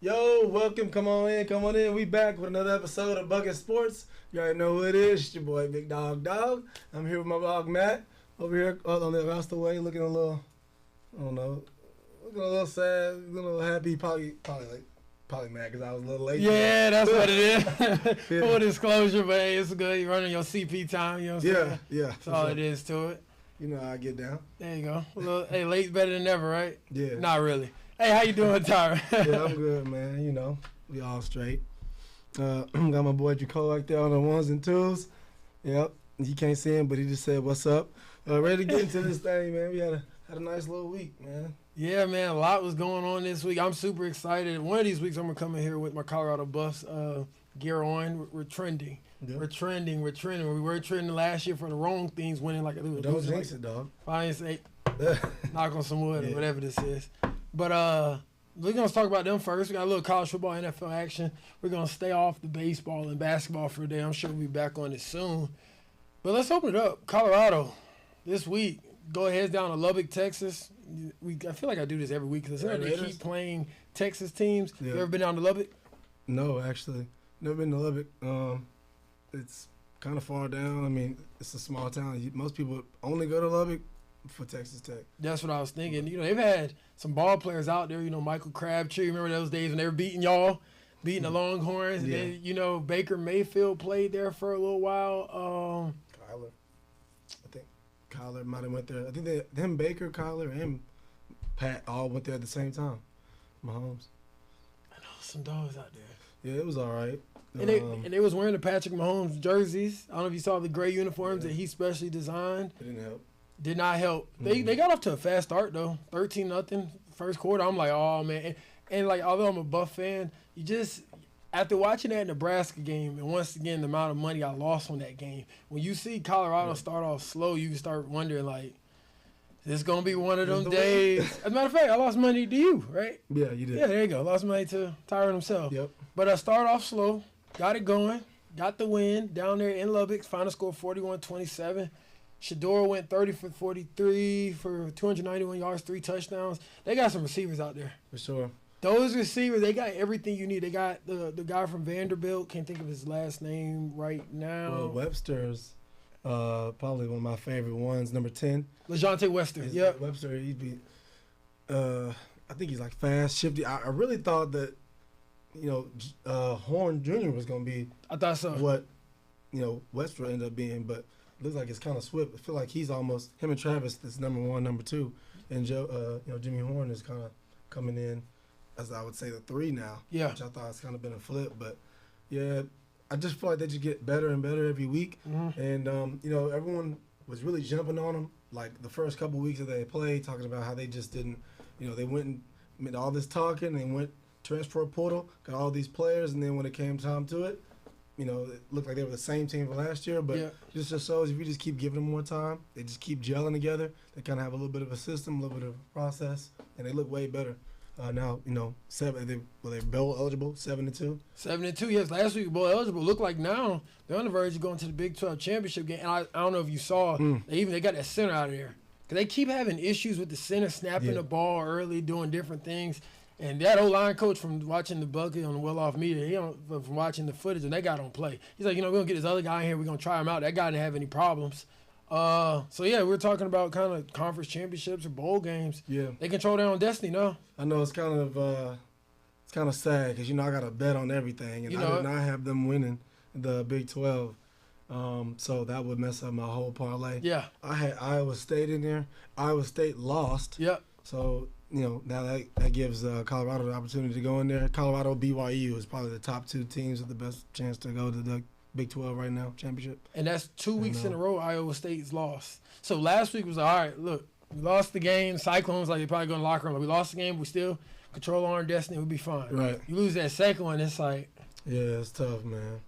Yo, welcome. Come on in. We back with another episode of Bucket Sports. You already know who it is. It's your boy, Big Dog. I'm here with my dog, Matt. Over here on the rest of the way, looking a little, I don't know, looking a little sad, looking a little happy, probably mad because I was a little late. Yeah, that's what it is. Full disclosure, but hey, it's good. You're running your CP time, you know what I'm saying? Yeah. That's all it is to it. You know how I get down. There you go. Hey, late's better than never, right? Yeah. Not really. Hey, how you doing, Tyren? Yeah, I'm good, man. You know, we all straight. Got my boy Jaco right there on the ones and twos. Yep. You can't see him, but he just said, "What's up?" Ready to get into this thing, man. We had a nice little week, man. Yeah, man. A lot was going on this week. I'm super excited. One of these weeks, I'm gonna come in here with my Colorado Buffs gear on. We're trending. Yep. We're trending. We were trending last year for the wrong things, winning like a little. Don't jinx it, dog. Fine, say, knock on some wood or whatever this is. But we're going to talk about them first. We got a little college football, NFL action. We're going to stay off the baseball and basketball for a day. I'm sure we'll be back on it soon. But let's open it up. Colorado, this week, go ahead down to Lubbock, Texas. I feel like I do this every week because they keep playing Texas teams. Yeah. You ever been down to Lubbock? No, actually. Never been to Lubbock. It's kind of far down. I mean, it's a small town. Most people only go to Lubbock for Texas Tech. That's what I was thinking. You know, they've had some ball players out there. You know, Michael Crabtree. Remember those days when they were beating the Longhorns? And then, you know, Baker Mayfield played there for a little while. Kyler. I think Kyler might have went there. I think Baker, Kyler, and Pat all went there at the same time. Mahomes. I know some dogs out there. Yeah, it was all right. And they was wearing the Patrick Mahomes jerseys. I don't know if you saw the gray uniforms that he specially designed. It didn't help. Did not help. They got off to a fast start though, 13-0 first quarter. I'm like, oh man, and like although I'm a Buff fan, you just after watching that Nebraska game and once again the amount of money I lost on that game. When you see Colorado start off slow, you start wondering like, is this gonna be one of them days? As a matter of fact, I lost money to you, right? Yeah, you did. Yeah, there you go. Lost money to Tyren himself. Yep. But I started off slow, got it going, got the win down there in Lubbock. Final score 41-27. Shador went 30 for 43 for 291 yards, 3 touchdowns. They got some receivers out there. For sure. Those receivers, they got everything you need. They got the guy from Vanderbilt. Can't think of his last name right now. Well, Webster's probably one of my favorite ones, number 10. LaJohntay Webster. Yep. Webster, he'd be, I think he's like fast, shifty. I really thought that, you know, Horn Jr. was going to be I thought so. What, you know, Webster ended up being, but looks like it's kind of swift. I feel like he's almost him and Travis. That's number 1, number 2, and Joe. You know, Jimmy Horn is kind of coming in as I would say the 3 now. Yeah, which I thought it's kind of been a flip, but yeah, I just feel like they just get better and better every week. Mm-hmm. And you know, everyone was really jumping on them like the first couple weeks that they played, talking about how they just didn't. You know, they went and made all this talking. They went transfer portal, got all these players, and then when it came time to it. You know, it looked like they were the same team from last year, but it just shows if you just keep giving them more time, they just keep gelling together. They kind of have a little bit of a system, a little bit of a process, and they look way better. Now, you know, they're bowl eligible, 7-2. 7-2, yes. Last week, bowl eligible. Look like now they're on the verge of going to the Big 12 championship game. And I don't know if you saw, they got that center out of there. Because they keep having issues with the center snapping the ball early, doing different things. And that O-line coach from watching the Bucket on the well-off media, from watching the footage, and they got on play. He's like, you know, we're going to get this other guy in here. We're going to try him out. That guy didn't have any problems. So, yeah, we're talking about kind of conference championships or bowl games. Yeah. They control their own destiny, no? I know it's kind of sad because, you know, I got to bet on everything. And I did not have them winning the Big 12. So that would mess up my whole parlay. Yeah. I had Iowa State in there. Iowa State lost. Yep. So, you know, now that gives Colorado the opportunity to go in there. Colorado, BYU is probably the top 2 teams with the best chance to go to the Big 12 right now, championship. And that's 2 weeks in a row Iowa State's lost. So last week was all right, look, we lost the game. Cyclones, like, they probably go in the locker room. Like, we lost the game, but we still control our own destiny. We'll be fine. Right. You lose that second one, it's like. Yeah, it's tough, man.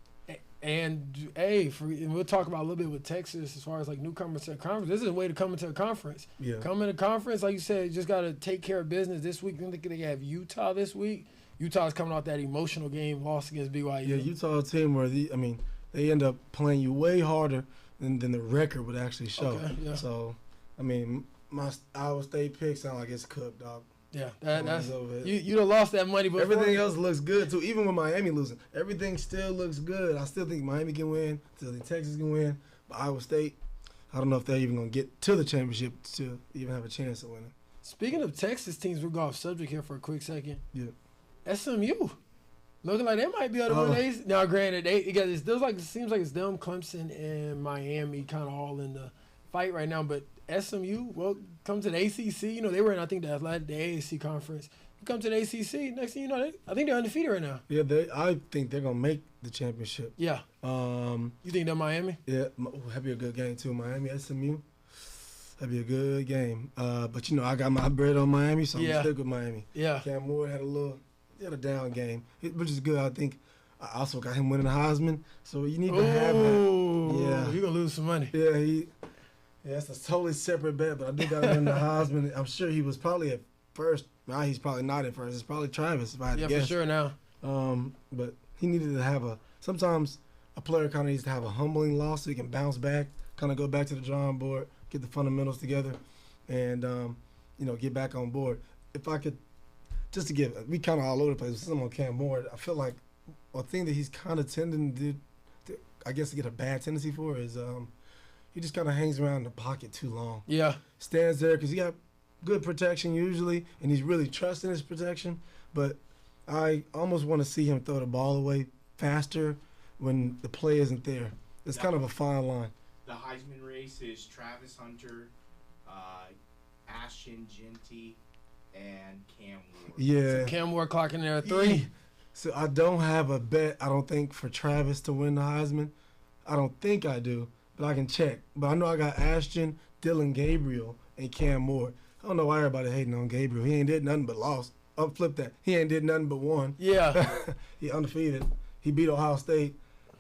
And, hey, and we'll talk about a little bit with Texas as far as, like, newcomers to the conference. This is a way to come into a conference. Yeah. Come into conference, like you said, you just got to take care of business this week. I think they have Utah this week. Utah's coming off that emotional game, loss against BYU. Yeah, Utah team where, they end up playing you way harder than the record would actually show. Okay, yeah. So, I mean, my Iowa State pick sound like it's cooked, dog. Yeah, that's you done lost that money, but everything else looks good too. Even with Miami losing, everything still looks good. I still think Miami can win. Still think Texas can win. But Iowa State, I don't know if they're even gonna get to the championship to even have a chance of winning. Speaking of Texas teams, we'll go off subject here for a quick second. Yeah. SMU. Looking like they might be able to win. Now, granted, it seems like it's them, Clemson, and Miami kind of all in the fight right now. But SMU, well, come to the ACC. You know, they were in, I think, the AAC conference. You come to the ACC, next thing you know, I think they're undefeated right now. Yeah, I think they're going to make the championship. Yeah. You think they're Miami? Yeah, that'd be a good game, too. Miami, SMU. That'd be a good game. But, you know, I got my bread on Miami, so I'm going to stick with Miami. Yeah. Cam Moore had a down game, which is good. I think I also got him winning the Heisman, so you need to have that. Yeah. You're going to lose some money. Yeah, that's a totally separate bet, but I do got him in the Heisman. I'm sure he was probably at first. Now he's probably not at first. It's probably Travis, if I had to guess. For sure now. But he needed to have sometimes a player kind of needs to have a humbling loss so he can bounce back, kind of go back to the drawing board, get the fundamentals together, and, get back on board. If I could, just to give, we kind of all over the place. Some on Cam Moore, I feel like a thing that he's kind of tending to, I guess, to get a bad tendency for is he just kind of hangs around in the pocket too long. Yeah. Stands there because he got good protection usually, and he's really trusting his protection. But I almost want to see him throw the ball away faster when the play isn't there. It's kind of a fine line. The Heisman race is Travis Hunter, Ashton Genty, and Cam Moore. Yeah. So Cam Moore clocking there at 3. So I don't have a bet, I don't think, for Travis to win the Heisman. I don't think I do, but I can check. But I know I got Ashton, Dylan Gabriel, and Cam Moore. I don't know why everybody hating on Gabriel. He ain't did nothing but lost. I'll flip that. He ain't did nothing but won. Yeah. He undefeated. He beat Ohio State.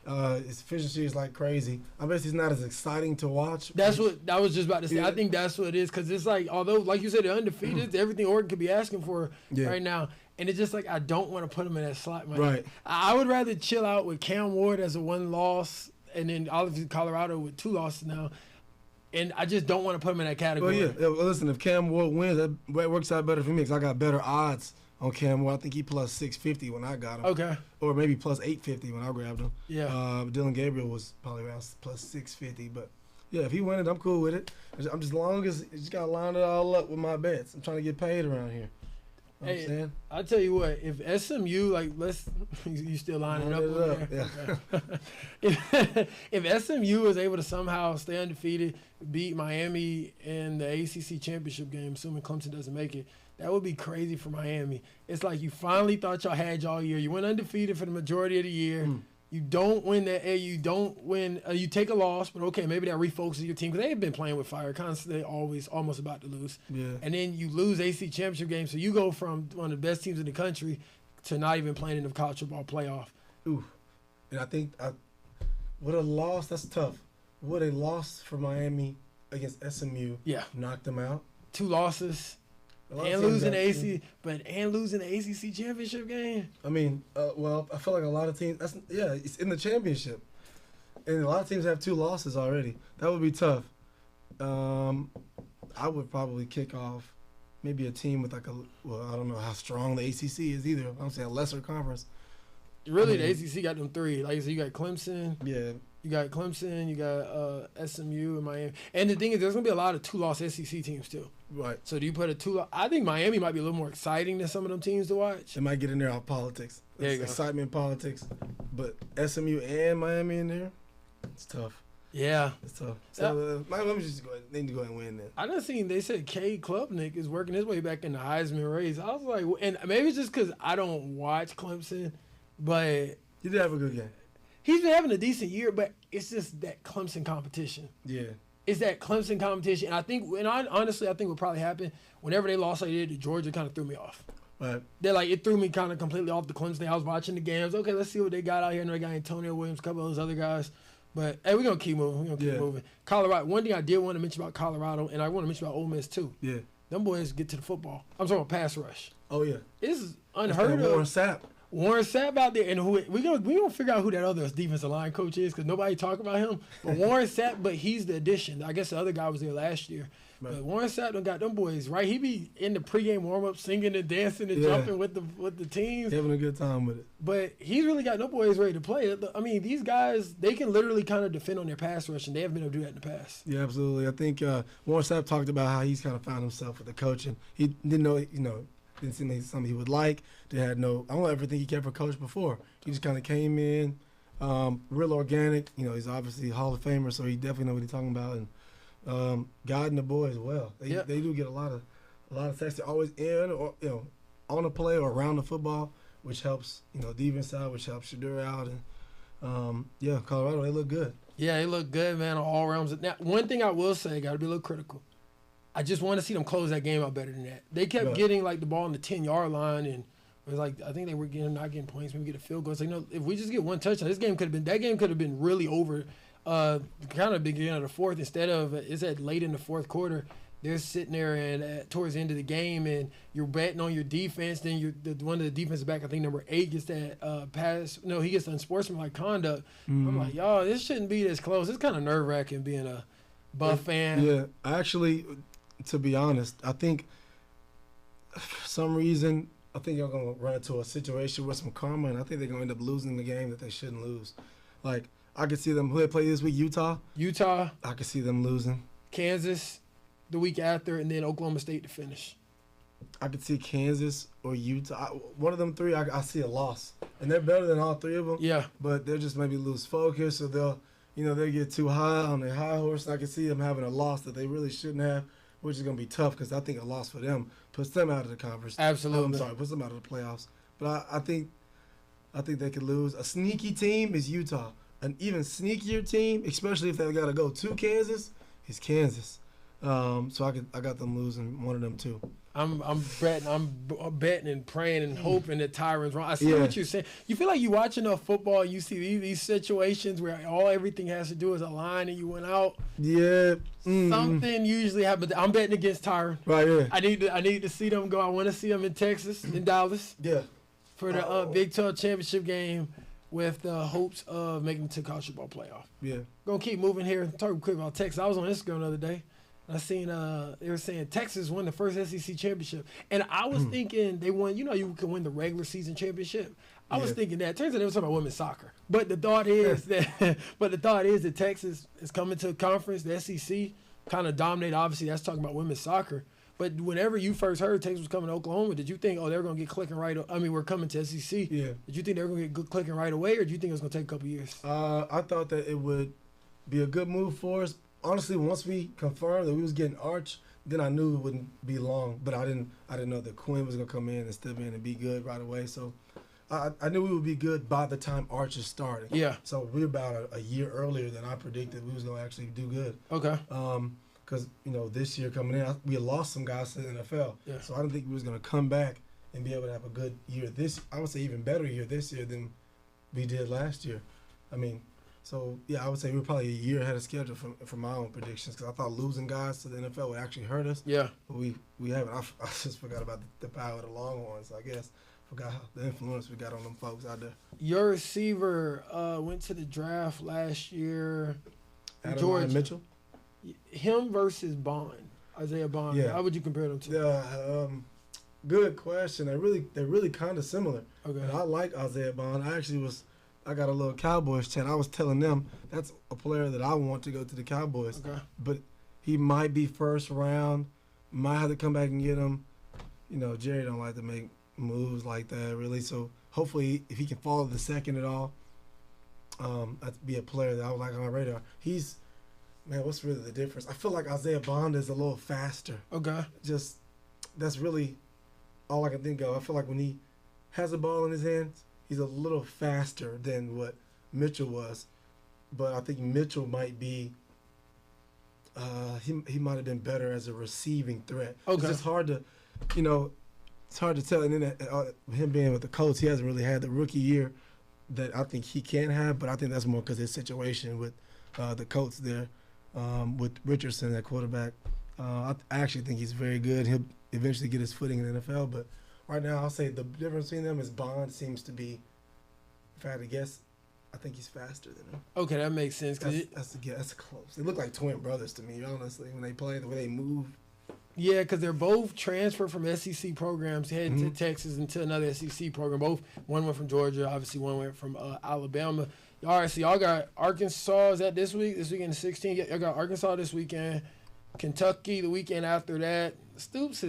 His efficiency is like crazy. I bet he's not as exciting to watch. That's what I was just about to say. Yeah. I think that's what it is because it's like, although, like you said, they're undefeated, everything Oregon could be asking for right now. And it's just like, I don't want to put him in that slot. Right. I would rather chill out with Cam Ward as a 1 loss and then obviously Colorado with 2 losses now. And I just don't want to put him in that category. Well, listen, if Cam Ward wins, that works out better for me because I got better odds on Cam Ward. I think he plus 650 when I got him. Okay. Or maybe plus 850 when I grabbed him. Yeah. Dylan Gabriel was probably around plus 650. But, yeah, if he wins it, I'm cool with it. I'm just long as – just got to line it all up with my bets. I'm trying to get paid around here. You know what I'm saying? I'll tell you what, if SMU, you still lining up over there? Yeah. If SMU is able to somehow stay undefeated, beat Miami in the ACC championship game, assuming Clemson doesn't make it, that would be crazy for Miami. It's like you finally thought y'all had y'all year. You went undefeated for the majority of the year. You don't win that. You don't win. You take a loss, but okay, maybe that refocuses your team because they've been playing with fire constantly, always almost about to lose. Yeah. And then you lose ACC championship game, so you go from one of the best teams in the country to not even playing in the college football playoff. Ooh, and I think with a loss, that's tough. Would a loss for Miami against SMU knock them out? 2 losses. And losing the ACC championship game. I mean, I feel like a lot of teams. It's in the championship, and a lot of teams have 2 losses already. That would be tough. I would probably kick off maybe a team with I don't know how strong the ACC is either. I'm saying a lesser conference. Really, the ACC got them 3. Like I said, you got Clemson. Yeah. You got Clemson. You got SMU and Miami. And the thing is, there's gonna be a lot of 2-loss SEC teams too. Right. So do you put a 2? I think Miami might be a little more exciting than some of them teams to watch. It might get in there off politics. There you go. Excitement in politics, but SMU and Miami in there, it's tough. Yeah. It's tough. So Miami just need to go ahead and win then. I done seen they said Cade Klubnik is working his way back in the Heisman race. I was like, and maybe it's just because I don't watch Clemson, but you did have a good game. He's been having a decent year, but it's just that Clemson competition. Yeah. It's that Clemson competition. And I think, honestly, I think what probably happened, whenever they lost like they did to Georgia, kind of threw me off. Right. It threw me kind of completely off the Clemson thing. I was watching the games. Okay, let's see what they got out here. And they got Antonio Williams, a couple of those other guys. But, hey, we're going to keep moving. We're going to keep moving. Colorado. One thing I did want to mention about Colorado, and I want to mention about Ole Miss, too. Yeah. Them boys get to the football. I'm talking about pass rush. Oh, yeah. It's unheard of. Warren Sapp. Warren Sapp out there, and we gonna figure out who that other defensive line coach is because nobody talk about him. But Warren Sapp, but he's the addition. I guess the other guy was there last year. Right. But Warren Sapp done got them boys right. He be in the pregame warm up, singing and dancing and jumping with the teams, having a good time with it. But he's really got them boys ready to play. I mean, these guys they can literally kind of defend on their pass rush, and they haven't been able to do that in the past. Yeah, absolutely. I think Warren Sapp talked about how he's kind of found himself with the coaching. He didn't know, didn't seem like something he would like. They had I don't ever think he cared for coach before. He just kind of came in, real organic. He's obviously a Hall of Famer, so he definitely knows what he's talking about. And guiding the boys well. They do get a lot of sacks. They're always in or on the play or around the football, which helps defense out, which helps Shadur out. And Colorado, they look good. Yeah, they look good, man, on all realms. Now, one thing I will say, got to be a little critical. I just want to see them close that game out better than that. They kept getting the ball on the 10-yard line, and it was I think they were not getting points, maybe get a field goal. It's if we just get one touchdown, that game could have been really over. Kind of beginning of the fourth instead of it's at late in the fourth quarter. They're sitting there and towards the end of the game, and you're betting on your defense. Then one of the defensive back, I think number 8, gets that pass. No, he gets unsportsmanlike conduct. Mm-hmm. I'm like, y'all, this shouldn't be this close. It's kind of nerve wracking being a Buff fan. Yeah, actually, to be honest, I think for some reason you're gonna run into a situation with some karma, and I think they're gonna end up losing the game that they shouldn't lose. I could see them. Who they play this week? Utah. I could see them losing. Kansas, the week after, and then Oklahoma State to finish. I could see Kansas or Utah. One of them three, I see a loss, and they're better than all three of them. Yeah. But they'll just maybe lose focus, or they'll get too high on their high horse. And I can see them having a loss that they really shouldn't have, which is gonna be tough because I think a loss for them puts them out of the conference. Absolutely. Puts them out of the playoffs. But I think they could lose. A sneaky team is Utah. An even sneakier team, especially if they got to go to Kansas, is Kansas. So I got them losing one of them too. I'm betting and praying and hoping that Tyren's wrong. I see what you're saying. You feel like you watch enough football and you see these situations where everything has to do is a line and you went out. Yeah. Something usually happens. I'm betting against Tyren. Right, yeah. I need to see them go. I want to see them in Texas, in Dallas. Yeah. For the Big 12 championship game, with the hopes of making it to the college football playoff. Yeah. Gonna keep moving here. Talking quick about Texas. I was on Instagram the other day. I seen they were saying Texas won the first SEC championship, and I was thinking they won. You can win the regular season championship. I was thinking that. Turns out they were talking about women's soccer. But the thought is that Texas is coming to a conference. The SEC kind of dominate. Obviously, that's talking about women's soccer. But whenever you first heard Texas was coming to Oklahoma, did you think, they're going to get clicking right? We're coming to SEC. Yeah. Did you think they were going to get clicking right away, or do you think it was going to take a couple years? I thought that it would be a good move for us. Honestly, once we confirmed that we was getting Arch, then I knew it wouldn't be long. But I didn't know that Quinn was going to come in and step in and be good right away. So I knew we would be good by the time Arch is starting. Yeah. So we're about a year earlier than I predicted we was going to actually do good. Okay. Because, this year coming in, we had lost some guys to the NFL. Yeah. So I didn't think we was going to come back and be able to have a good year I would say even better year this year than we did last year. I would say we were probably a year ahead of schedule from my own predictions because I thought losing guys to the NFL would actually hurt us. Yeah. But we haven't. I just forgot about the power of the Longhorns, I guess. Forgot the influence we got on them folks out there. Your receiver went to the draft last year. George Mitchell? Him versus Bond, Isaiah Bond. Yeah. How would you compare them to? Yeah, good question. They're really kind of similar. Okay. And I like Isaiah Bond. I got a little Cowboys chat. I was telling them that's a player that I want to go to the Cowboys. Okay. But he might be first round. Might have to come back and get him. Jerry don't like to make moves like that really. So hopefully, if he can follow the second at all, that'd be a player that I would like on my radar. Man, what's really the difference? I feel like Isaiah Bond is a little faster. Okay. That's really all I can think of. I feel like when he has the ball in his hands, he's a little faster than what Mitchell was. But I think Mitchell might be he might have been better as a receiving threat. Okay. It's just hard to, it's hard to tell. And then him being with the Colts, he hasn't really had the rookie year that I think he can have. But I think that's more because his situation with the Colts there. With Richardson at quarterback. I actually think he's very good. He'll eventually get his footing in the NFL, but right now, I'll say the difference between them is Bond seems to be, if I had to guess, I think he's faster than him. Okay, that makes sense. That's close. They look like twin brothers to me, honestly, when they play, the way they move. Yeah, because they're both transferred from SEC programs, heading to Texas into another SEC program. One went from Georgia, obviously one went from Alabama. All right, so y'all got Arkansas, is that this week? This weekend, 16. Y'all got Arkansas this weekend. Kentucky the weekend after that. Stoops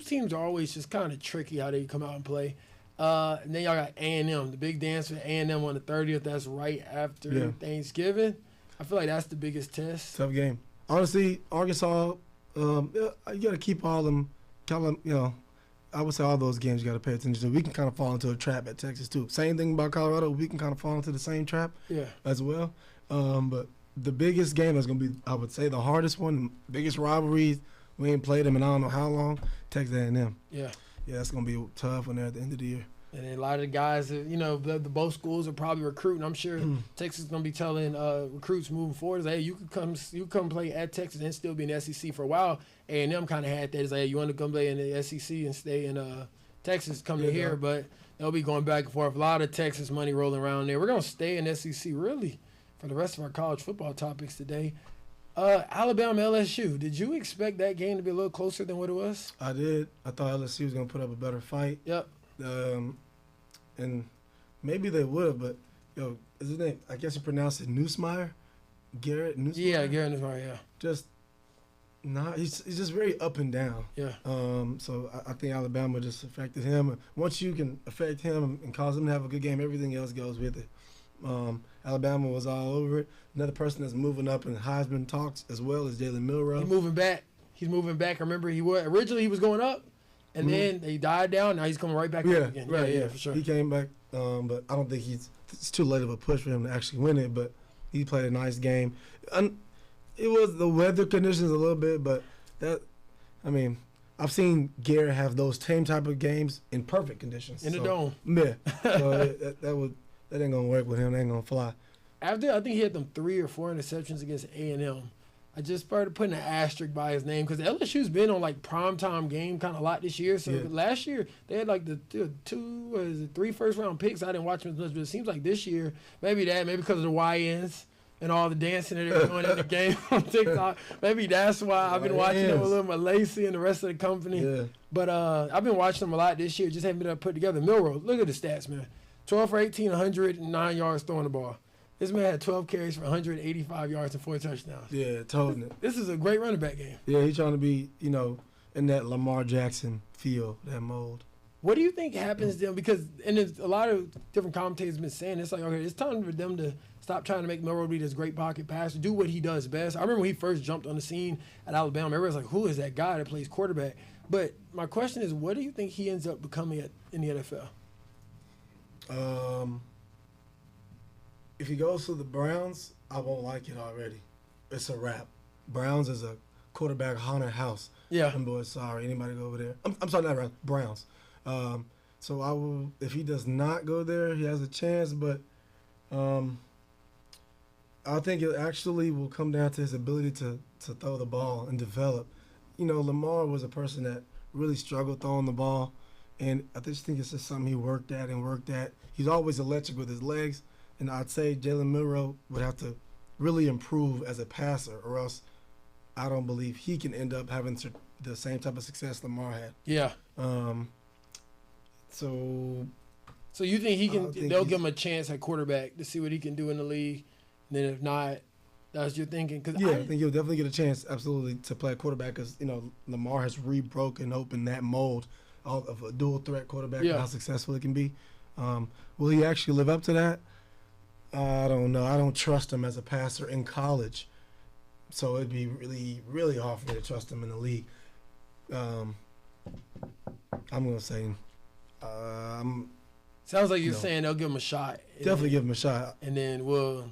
teams are always just kind of tricky how they come out and play. And then y'all got A&M, the big dance for A&M on the 30th. That's right after Thanksgiving. I feel like that's the biggest test. Tough game. Honestly, Arkansas, you got to keep all them, I would say all those games you got to pay attention to. We can kind of fall into a trap at Texas, too. Same thing about Colorado. We can kind of fall into the same trap as well. But the biggest game is going to be, I would say, the hardest one, biggest rivalry. We ain't played them in I don't know how long. Texas A&M. Yeah. Yeah, that's going to be a tough one there at the end of the year. And then a lot of the guys, the both schools are probably recruiting. I'm sure Texas is going to be telling recruits moving forward, hey, you can come play at Texas and still be in the SEC for a while. A&M kind of had that. It's like, hey, you want to come play in the SEC and stay in Texas, come to here. But they'll be going back and forth. A lot of Texas money rolling around there. We're going to stay in SEC, really, for the rest of our college football topics today. Alabama, LSU. Did you expect that game to be a little closer than what it was? I did. I thought LSU was going to put up a better fight. Yep. And maybe they would have, but, is his name? I guess you pronounce it Nussmeier? Garrett Nussmeier? Yeah, Garrett Nussmeier, yeah. Just he's just very up and down. Yeah. So I think Alabama just affected him. Once you can affect him and cause him to have a good game, everything else goes with it. Alabama was all over it. Another person that's moving up in Heisman talks as well is Jalen Milroe. He's moving back. I remember originally he was going up, and then he died down. Now he's coming right back up again. Right, yeah, for sure. He came back, but I don't think it's too late of a push for him to actually win it. But he played a nice game. It was the weather conditions a little bit, but I've seen Garrett have those same type of games in perfect conditions. In the dome. Yeah. So that ain't gonna work with him. That ain't gonna fly. After I think he had them 3 or 4 interceptions against A&M. I just started putting an asterisk by his name because LSU's been on like primetime game kind of a lot this year. So last year they had like the 3 first-round picks. I didn't watch them as much, but it seems like this year maybe because of the YNs and all the dancing that they're doing in the game on TikTok. Maybe that's why I've been watching them with Little Lacey and the rest of the company. Yeah. But I've been watching them a lot this year. Just haven't been able to put together. Milroe, look at the stats, man. 12 for 18, 109 yards throwing the ball. This man had 12 carries for 185 yards and 4 touchdowns. Yeah, totally. This is a great running back game. Yeah, he's trying to be, in that Lamar Jackson feel, that mold. What do you think happens to them? Because there's a lot of different commentators have been saying it's like, okay, it's time for them to stop trying to make Milroe be this great pocket passer, do what he does best. I remember when he first jumped on the scene at Alabama, everybody's like, who is that guy that plays quarterback? But my question is, what do you think he ends up becoming in the NFL? If he goes to the Browns, I won't like it already. It's a wrap. Browns is a quarterback haunted house. Yeah. I'm boy, sorry. Anybody go over there? I'm sorry, not Browns. So I will. If he does not go there, he has a chance. But I think it actually will come down to his ability to throw the ball and develop. Lamar was a person that really struggled throwing the ball. And I just think it's just something he worked at. He's always electric with his legs. And I'd say Jalen Milroe would have to really improve as a passer, or else I don't believe he can end up having the same type of success Lamar had. Yeah. So you think they'll give him a chance at quarterback to see what he can do in the league? And then if not, that's your thinking? I think he'll definitely get a chance, absolutely, to play quarterback because, Lamar has rebroken open that mold of a dual threat quarterback and how successful it can be. Will he actually live up to that? I don't know. I don't trust him as a passer in college, so it'd be really, really hard for me to trust him in the league. I'm gonna say, sounds like you're saying they'll give him a shot. Definitely give him a shot, and then we'll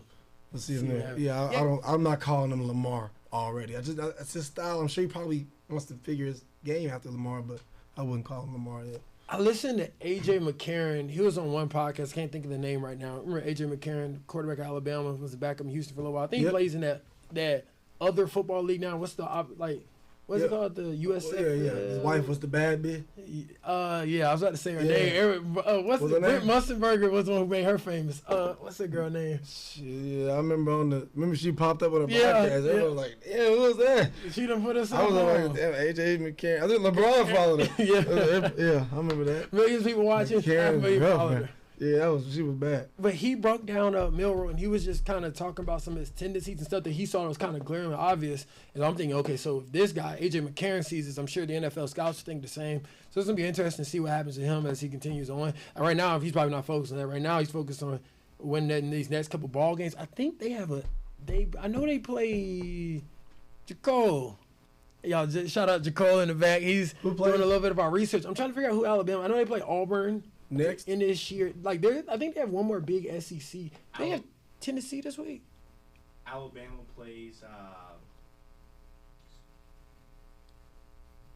see him there. Yeah, I'm not calling him Lamar already. It's his style. I'm sure he probably wants to figure his game after Lamar, but I wouldn't call him Lamar yet. I listened to A.J. McCarron. He was on one podcast. Can't think of the name right now. Remember A.J. McCarron, quarterback at Alabama, was back in Houston for a little while. I think he plays in that other football league now. What's the What's it called? The USF. Yeah. His wife was the bad bitch. Yeah, I was about to say her name. What's the Britt Mussenberger was the one who made her famous. What's the girl name? Yeah, I remember she popped up on a podcast. Everyone was like, yeah, who was that? She done put us on. I was like, damn, AJ McCarron. I think LeBron followed her. Yeah, I remember that. Millions of people watching. Half a million followed her. Yeah, she was bad. But he broke down Milroe, and he was just kind of talking about some of his tendencies and stuff that he saw was kind of glaringly obvious. And I'm thinking, okay, so if this guy, AJ McCarron, sees this, I'm sure the NFL scouts think the same. So it's going to be interesting to see what happens to him as he continues on. And right now, he's probably not focused on that. Right now, he's focused on winning these next couple ball games. I think they have I know they play Jacob. Y'all, shout out Jacob in the back. He's doing a little bit of our research. I'm trying to figure out who Alabama. I know they play Auburn. Next in this year, I think they have one more big SEC. They have Tennessee this week. Alabama plays.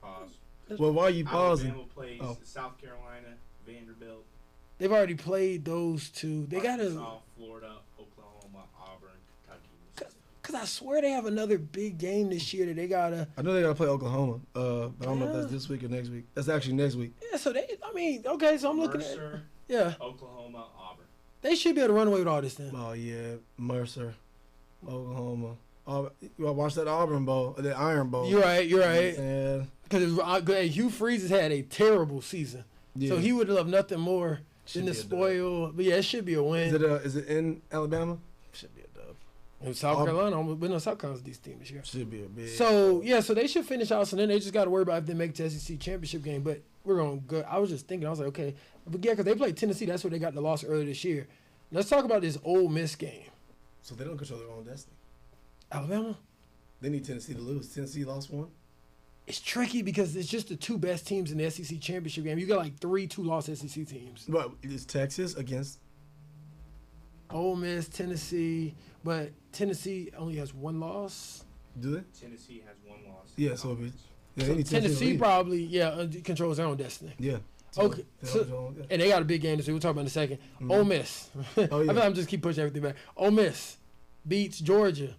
Pause. Well, while you pausing, Alabama plays South Carolina, Vanderbilt. They've already played those two. They got Arkansas, Florida, Oklahoma, Auburn, Kentucky. Because I swear they have another big game this year that they gotta. I know they gotta play Oklahoma. But I don't know if that's this week or next week. That's actually next week. Yeah, so okay, so I'm looking at Oklahoma, Auburn. They should be able to run away with all this then. Oh yeah, Mercer, Oklahoma. You watch that Auburn Bowl, the Iron Bowl. You're right. Yeah. Because Hugh Freeze has had a terrible season, so he would love nothing more than to spoil. But yeah, it should be a win. Is it in Alabama? Should be a dub. In South Carolina, but no, South Carolina's these teams this year. Should be a big. So they should finish out. So then they just got to worry about if they make the SEC championship game. But we're going good. I was just thinking, I was like, okay, but yeah, because they played Tennessee. That's where they got the loss earlier this year. Let's talk about this Ole Miss game. So they don't control their own destiny. Alabama. They need Tennessee to lose. Tennessee lost one. It's tricky because it's just the two best teams in the SEC championship game. You got like 3 2-loss SEC teams. But it's Texas against Ole Miss, Tennessee, but Tennessee only has 1 loss. Do they? Tennessee has 1 loss. Yeah, so they need Tennessee probably controls their own destiny. Yeah. So okay. And they got a big game this week. We'll talk about it in a second. Mm-hmm. Ole Miss. Oh, yeah. I feel like I'm just keep pushing everything back. Ole Miss beats Georgia.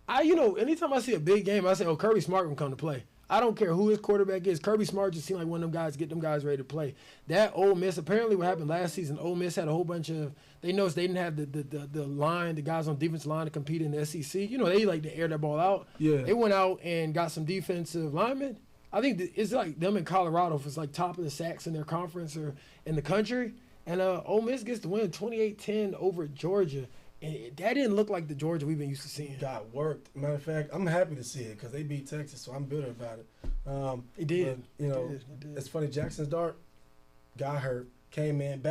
Anytime I see a big game, I say, Kirby Smart will come to play. I don't care who his quarterback is. Kirby Smart just seemed like one of them guys, get them guys ready to play. That Ole Miss, apparently what happened last season, Ole Miss had a whole bunch of, they noticed they didn't have the line, the guys on defensive line to compete in the SEC. They like to air that ball out. Yeah. They went out and got some defensive linemen. I think it's like them in Colorado for like top of the sacks in their conference or in the country. And Ole Miss gets the win 28-10 over Georgia. And that didn't look like the Georgia we've been used to seeing. Got worked. Matter of fact, I'm happy to see it because they beat Texas, so I'm bitter about it. It did. But, it did. It's funny. Jackson's Dart got hurt, came in,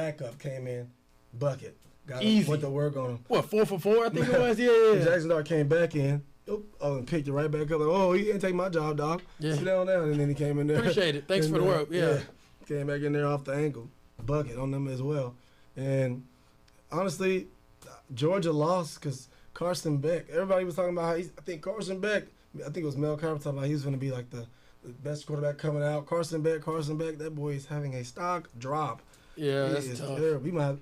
bucket. Easy. Went to work on him. What, 4 for 4, I think it was? Yeah. Jackson Dart came back in. And picked it right back up. Like, he didn't take my job, dog. Yeah. Sit down. And then he came in there. Appreciate it. Thanks for the work. Yeah. Came back in there off the ankle. Bucket on them as well. And honestly, Georgia lost because Carson Beck. Everybody was talking about I think Carson Beck, I think it was Mel Kiper talking about he was going to be like the best quarterback coming out. Carson Beck, that boy is having a stock drop. Yeah, that's tough. Terrible. He might have,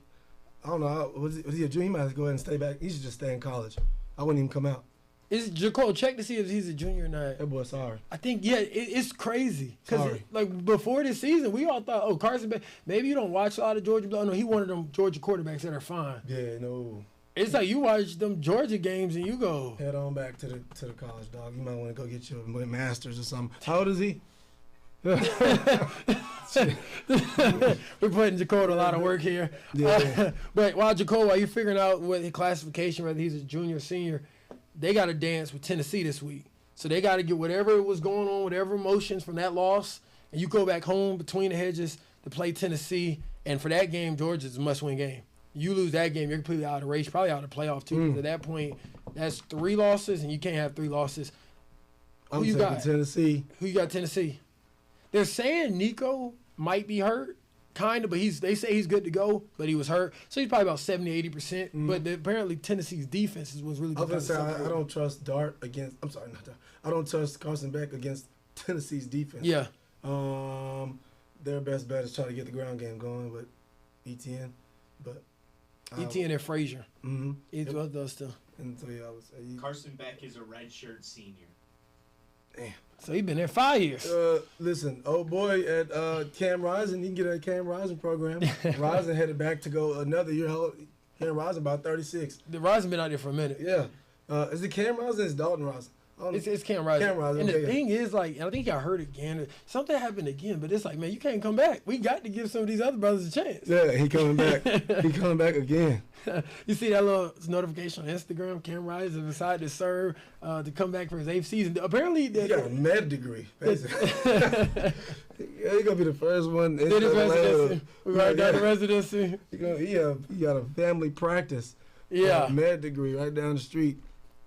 I don't know, was he a junior? He might have to go ahead and stay back. He should just stay in college. I wouldn't even come out. Is Jacob, check to see if he's a junior or not. That boy's sorry. I think, it's crazy. Because, before this season, we all thought, Carson Beck, maybe you don't watch a lot of Georgia. No, he one of them Georgia quarterbacks that are fine. Yeah, no. It's like you watch them Georgia games and you go. Head on back to the college, dog. You might want to go get your master's or something. How old is he? We're putting Jacob a lot of work here. Yeah. But while you're figuring out what his classification, whether he's a junior or senior, they got to dance with Tennessee this week. So they got to get whatever was going on, whatever emotions from that loss, and you go back home between the hedges to play Tennessee. And for that game, Georgia's a must-win game. You lose that game, you're completely out of the race, probably out of the playoff too. Because at that point, that's 3 losses, and you can't have 3 losses. Who you got? Tennessee. Who you got? Tennessee. They're saying Nico might be hurt, kind of, but they say he's good to go, but he was hurt. So he's probably about 70-80%. But apparently Tennessee's defense was really good. I don't trust Dart against – I'm sorry, not Dart. I don't trust Carson Beck against Tennessee's defense. Yeah. Their best bet is trying to get the ground game going with ETN. But ETN and Frazier. Mm-hmm. It's what those two. And so, I would say Carson Beck is a redshirt senior. Damn. So he been there 5 years. Listen, old boy at Cam Rising, you can get a Cam Rising program. Rising headed back to go another year. Cam Rising about 36. The Rising been out there for a minute. Yeah. Is it Cam Rising or is it Dalton Rising? It's Cam Rising. Cam Rising. And Okay, the thing is, like, I think I heard again, something happened again, but it's like, man, you can't come back. We got to give some of these other brothers a chance. Yeah, he coming back. He coming back again. You see that little notification on Instagram? Cam Rising decided to serve to come back for his 8th season. Apparently, He got a med degree, basically. Yeah, he gonna be the first one. Did his residency. We right down the residency. He got a family practice. Yeah. Med degree right down the street.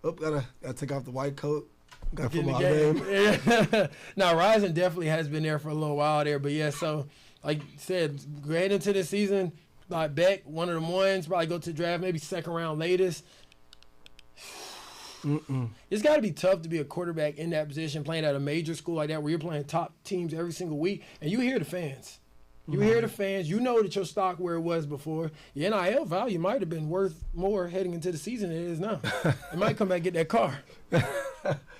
Oh, gotta take off the white coat. Got Get in the football game. name. Yeah. Now, Rising definitely has been there for a little while there, but yeah, so like you said, going into the season, like Beck, one of them ones, probably go to the draft, maybe second round latest. It's got to be tough to be a quarterback in that position, playing at a major school like that, where you're playing top teams every single week, and you hear the fans. You hear the fans. You know that your stock where it was before. Your NIL value might have been worth more heading into the season than it is now. It might come back and get that car. You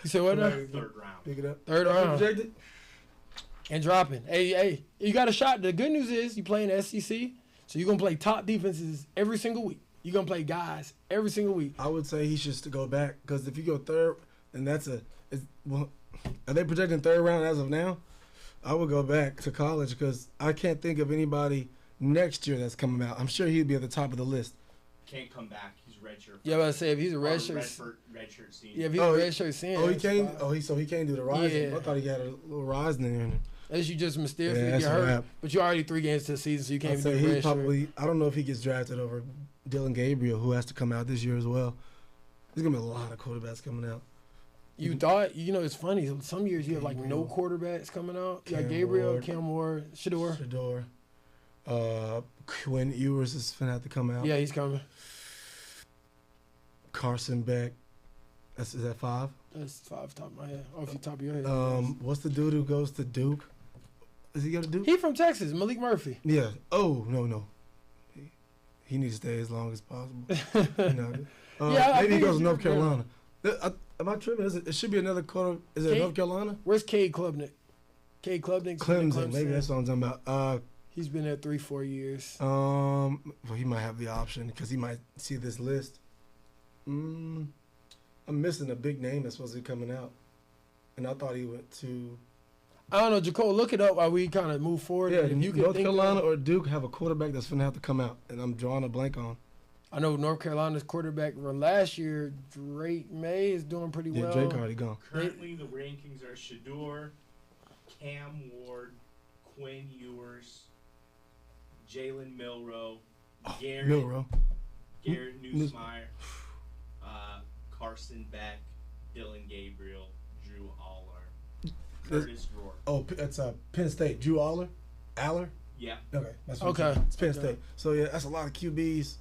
said what now? Third round. Pick it up. Third round. Projected? And dropping. Hey, you got a shot. The good news is you play in the SEC, so you're going to play top defenses every single week. You're going to play guys every single week. I would say he should go back because if you go third, and are they projecting third round as of now? I would go back to college because I can't think of anybody next year that's coming out. I'm sure he'd be at the top of the list. Can't come back. He's redshirt. Yeah, but I say if he's a redshirt senior. Yeah, if he's a redshirt senior. Oh, he can't. So he can't do the rising. Yeah. I thought he had a little rising in there. Unless you just mysteriously Yeah, get that's a hurt. wrap. But you're already 3 games to the season, so you can't I'd even say do he redshirt. probably. I don't know if he gets drafted over Dylan Gabriel, who has to come out this year as well. There's gonna be a lot of quarterbacks coming out. You thought, it's funny. Some years you have like no quarterbacks coming out. You got Cam Gabriel, Ward. Cam Ward, Shador. Quinn Ewers is gonna have to come out. Yeah, he's coming. Carson Beck. Is that 5? That's 5 top of my head. Off the top of your head. What's the dude who goes to Duke? Is he go to Duke? He from Texas, Malik Murphy. Yeah. Oh, no. He needs to stay as long as possible. Yeah, maybe he goes to I North figured- Carolina. Am I tripping? It should be another quarter. Is it Cade? North Carolina? Where's Cade Klubnik? Cade Klubnik. Clemson. Maybe that's what I'm talking about. He's been there 3-4 years. Well, he might have the option because he might see this list. I'm missing a big name that's supposed to be coming out, and I thought he went to. I don't know, Jacob. Look it up while we kind of move forward. Yeah, if you can North think Carolina of, or Duke have a quarterback that's gonna have to come out, and I'm drawing a blank on. I know North Carolina's quarterback from last year, Drake May, is doing pretty Yeah, well. Drake already gone. Currently, the rankings are Shador, Cam Ward, Quinn Ewers, Jalen Milroe, Garrett Newsmeyer, Carson Beck, Dylan Gabriel, Drew Aller, Curtis Rourke. Oh, it's Penn State. Drew Aller? Yeah. Okay. That's what Okay. It's Penn State. So, yeah, that's a lot of QBs.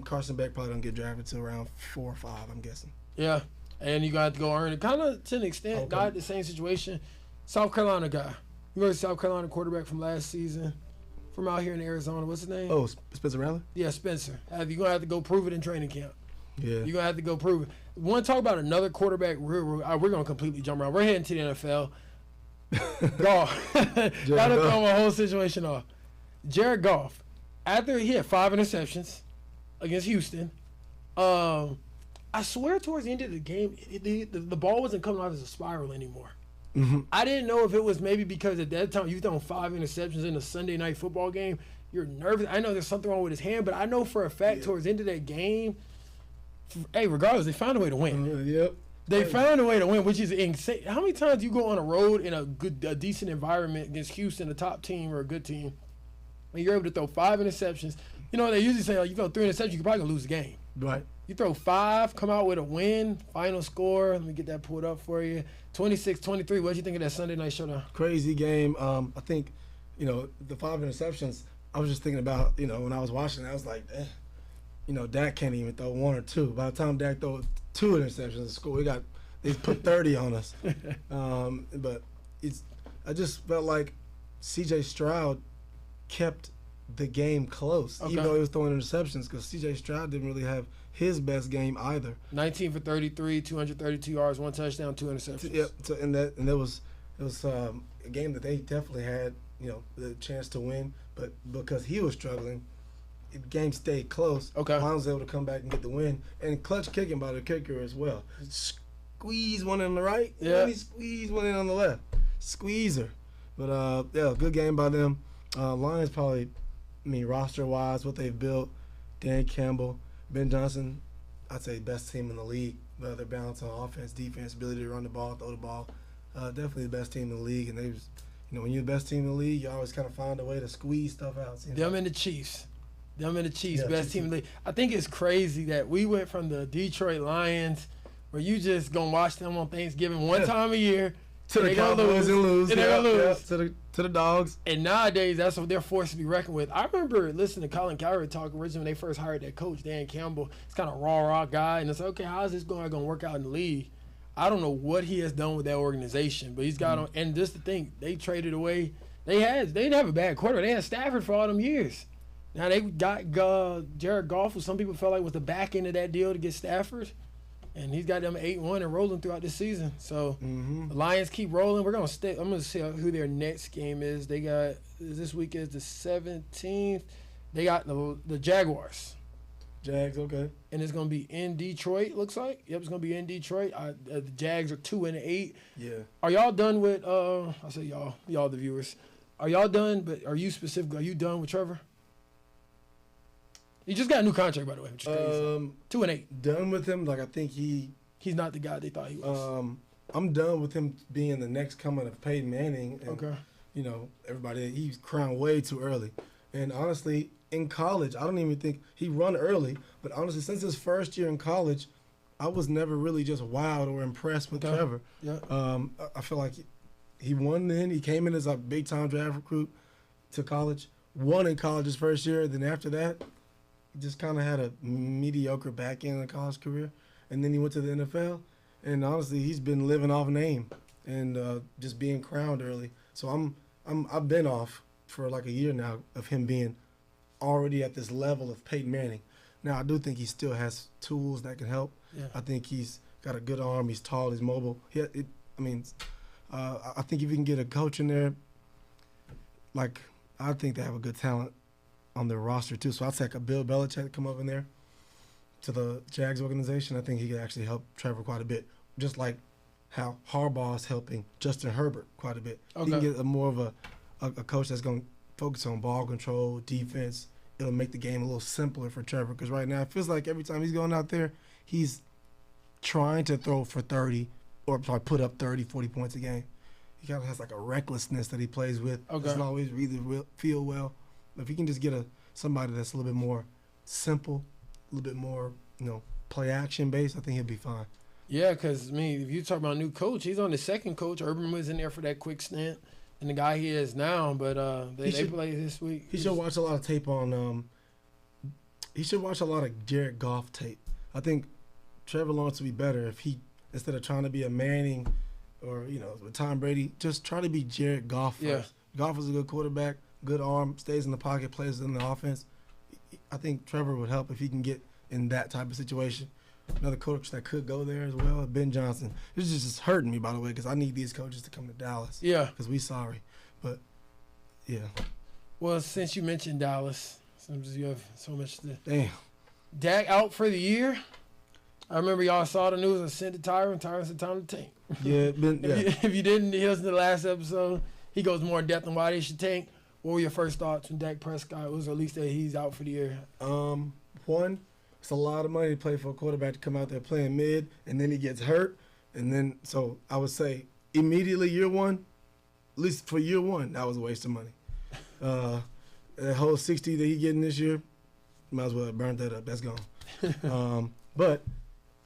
Carson Beck probably don't get drafted till around 4 or 5, I'm guessing. Yeah, and you got to go earn it. Kind of to an extent, Okay. not the same situation. South Carolina guy. You know the South Carolina quarterback from last season, from out here in Arizona. What's his name? Oh, Spencer Rattler? Yeah, Spencer. You're going to have to go prove it in training camp. Yeah. You're going to have to go prove it. Want to talk about another quarterback? We're going to completely jump around. We're heading to the NFL. Goff. Got to throw my whole situation off. Jared Goff, after he had 5 interceptions against Houston, I swear towards the end of the game, the ball wasn't coming off as a spiral anymore. Mm-hmm. I didn't know if it was maybe because at that time you've thrown 5 interceptions in a Sunday night football game. You're nervous. I know there's something wrong with his hand, but I know for a fact towards the end of that game, hey, regardless, they found a way to win. Yep. They found a way to win, which is insane. How many times do you go on a road in a decent environment against Houston, a top team or a good team, and you're able to throw 5 interceptions? You know, they usually say, like, you throw 3 interceptions, you could probably lose the game. Right. You throw 5, come out with a win, final score. Let me get that pulled up for you. 26-23. What do you think of that Sunday night showdown? Crazy game. I think, the 5 interceptions, I was just thinking about, when I was watching, I was like, Dak can't even throw 1 or 2. By the time Dak throw 2 interceptions at school, they put 30 on us. But I just felt like C.J. Stroud kept the game close, even though he was throwing interceptions, because C.J. Stroud didn't really have his best game either. 19 for 33, 232 yards, 1 touchdown, 2 interceptions. Yep. So, and it was a game that they definitely had, the chance to win, but because he was struggling, the game stayed close. Okay. Lions was able to come back and get the win, and clutch kicking by the kicker as well. Squeeze one on the right, and he squeezed one in on the left. Squeezer. But good game by them. Lions probably, roster-wise, what they've built, Dan Campbell, Ben Johnson, I'd say best team in the league. Their balance on offense, defense, ability to run the ball, throw the ball. Definitely the best team in the league. And they was, when you're the best team in the league, you always kind of find a way to squeeze stuff out. Them and the Chiefs. Best team in the league. I think it's crazy that we went from the Detroit Lions, where you just going to watch them on Thanksgiving one time a year, to the Cowboys and lose. And they're going to lose. To the Dogs. And nowadays, that's what they're forced to be reckoned with. I remember listening to Colin Cowherd talk originally when they first hired that coach, Dan Campbell. It's kind of raw guy. And it's like, okay, how is this going to work out in the league? I don't know what he has done with that organization, but he's got on. And just the thing, they traded away. They didn't have a bad quarterback. They had Stafford for all them years. Now they got Jared Goff, who some people felt like was the back end of that deal to get Stafford. And he's got them 8-1 and rolling throughout the season. So the Lions keep rolling. We're gonna stay. I'm gonna see who their next game is. They got this week is the 17th. They got the Jaguars. Jags, okay. And it's gonna be in Detroit. Looks like. Yep, it's gonna be in Detroit. The Jags are 2-8. Yeah. Are y'all done with? I say y'all the viewers. Are y'all done? But are you specific? Are you done with Trevor? He just got a new contract, by the way, which is crazy. 2-8. Done with him. Like, I think he's not the guy they thought he was. I'm done with him being the next coming of Peyton Manning. And, okay. Everybody, he's crowned way too early. And honestly, in college, I don't even think he run early. But honestly, since his first year in college, I was never really just wowed or impressed with Trevor. Yeah. I feel like he won then. He came in as a big-time draft recruit to college. Won in college his first year. Then after that, he just kind of had a mediocre back end of the college career, and then he went to the NFL. And honestly, he's been living off name and just being crowned early. So I've been off for like a year now of him being already at this level of Peyton Manning. Now I do think he still has tools that can help. Yeah. I think he's got a good arm. He's tall. He's mobile. I think if you can get a coach in there, like I think they have a good talent on their roster too. So I'd say a Bill Belichick to come up in there to the Jags organization. I think he could actually help Trevor quite a bit, just like how Harbaugh is helping Justin Herbert quite a bit. Okay. He can get more of a coach that's going to focus on ball control, defense. It'll make the game a little simpler for Trevor, because right now it feels like every time he's going out there, he's trying to throw for 30 or probably put up 30, 40 points a game. He kind of has like a recklessness that he plays with. Okay. Doesn't always really feel well. If he can just get somebody that's a little bit more simple, a little bit more, play action based, I think he'll be fine. Yeah, because, if you talk about a new coach, he's on the second coach. Urban was in there for that quick stint, and the guy he is now, but they play this week. He should watch a lot of tape on he should watch a lot of Jared Goff tape. I think Trevor Lawrence would be better if he, instead of trying to be a Manning or, with Tom Brady, just try to be Jared Goff first. Yeah. Goff is a good quarterback, good arm, stays in the pocket, plays in the offense. I think Trevor would help if he can get in that type of situation. Another coach that could go there as well, Ben Johnson. This is just hurting me, by the way, because I need these coaches to come to Dallas. Yeah. Because we sorry. But, yeah. Well, since you mentioned Dallas, since you have so much to... Damn. Dak out for the year. I remember y'all saw the news and sent it to Tyren. Tyren said time to tank. Yeah. If you didn't listen to the last episode, he goes more in depth on why they should tank. What were your first thoughts when Dak Prescott was released that he's out for the year? One, it's a lot of money to play for a quarterback to come out there playing mid, and then he gets hurt. And then, so I would say immediately year one, at least for year one, that was a waste of money. That whole 60 that he getting this year, might as well burn that up. That's gone. But